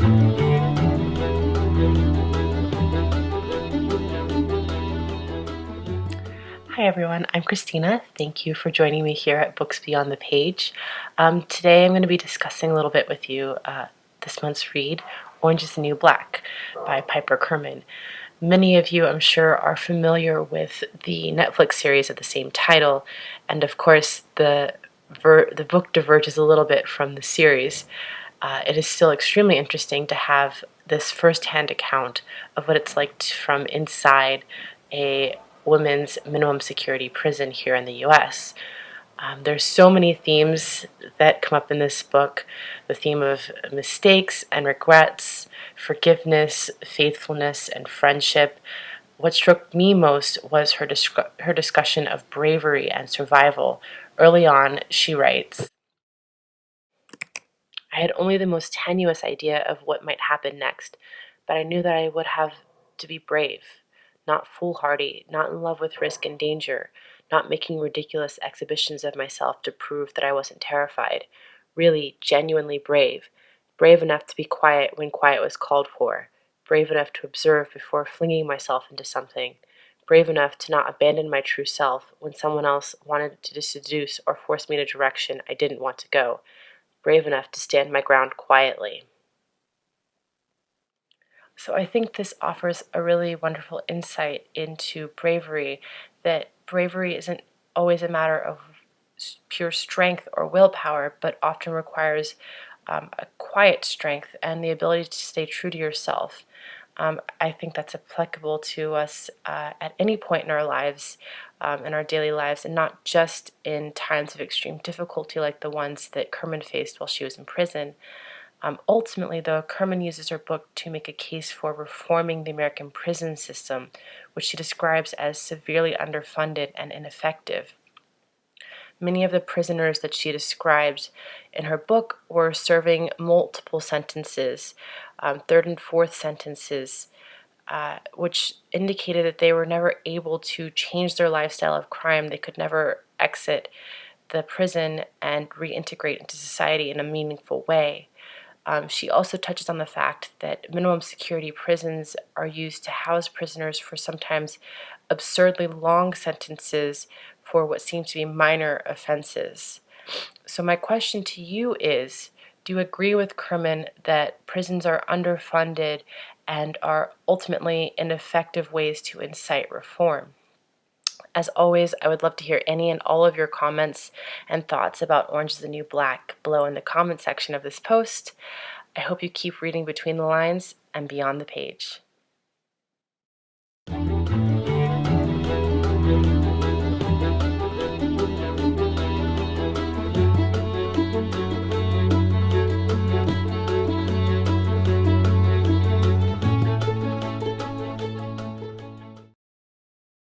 Hi everyone, I'm Christina. Thank you for joining me here at Books Beyond the Page. Today I'm going to be discussing a little bit with you this month's read, Orange is the New Black by Piper Kerman. Many of you, I'm sure, are familiar with the Netflix series of the same title, and of course the book diverges a little bit from the series. It is still extremely interesting to have this first-hand account of what it's like from inside a women's minimum security prison here in the U.S. There's so many themes that come up in this book: the theme of mistakes and regrets, forgiveness, faithfulness, and friendship. What struck me most was her discussion of bravery and survival. Early on, she writes, I had only the most tenuous idea of what might happen next, but I knew that I would have to be brave, not foolhardy, not in love with risk and danger, not making ridiculous exhibitions of myself to prove that I wasn't terrified. Really, genuinely brave. Brave enough to be quiet when quiet was called for. Brave enough to observe before flinging myself into something. Brave enough to not abandon my true self when someone else wanted to seduce or force me in a direction I didn't want to go. Brave enough to stand my ground quietly. So I think this offers a really wonderful insight into bravery, that bravery isn't always a matter of pure strength or willpower, but often requires a quiet strength and the ability to stay true to yourself. I think that's applicable to us at any point in our lives, in our daily lives, and not just in times of extreme difficulty like the ones that Kerman faced while she was in prison. Ultimately, though, Kerman uses her book to make a case for reforming the American prison system, which she describes as severely underfunded and ineffective. Many of the prisoners that she describes in her book were serving multiple sentences, third and fourth sentences, which indicated that they were never able to change their lifestyle of crime. They could never exit the prison and reintegrate into society in a meaningful way. She also touches on the fact that minimum security prisons are used to house prisoners for sometimes absurdly long sentences for what seem to be minor offenses. So my question to you is, do you agree with Kerman that prisons are underfunded and are ultimately ineffective ways to incite reform? As always, I would love to hear any and all of your comments and thoughts about Orange is the New Black below in the comment section of this post. I hope you keep reading between the lines and beyond the page.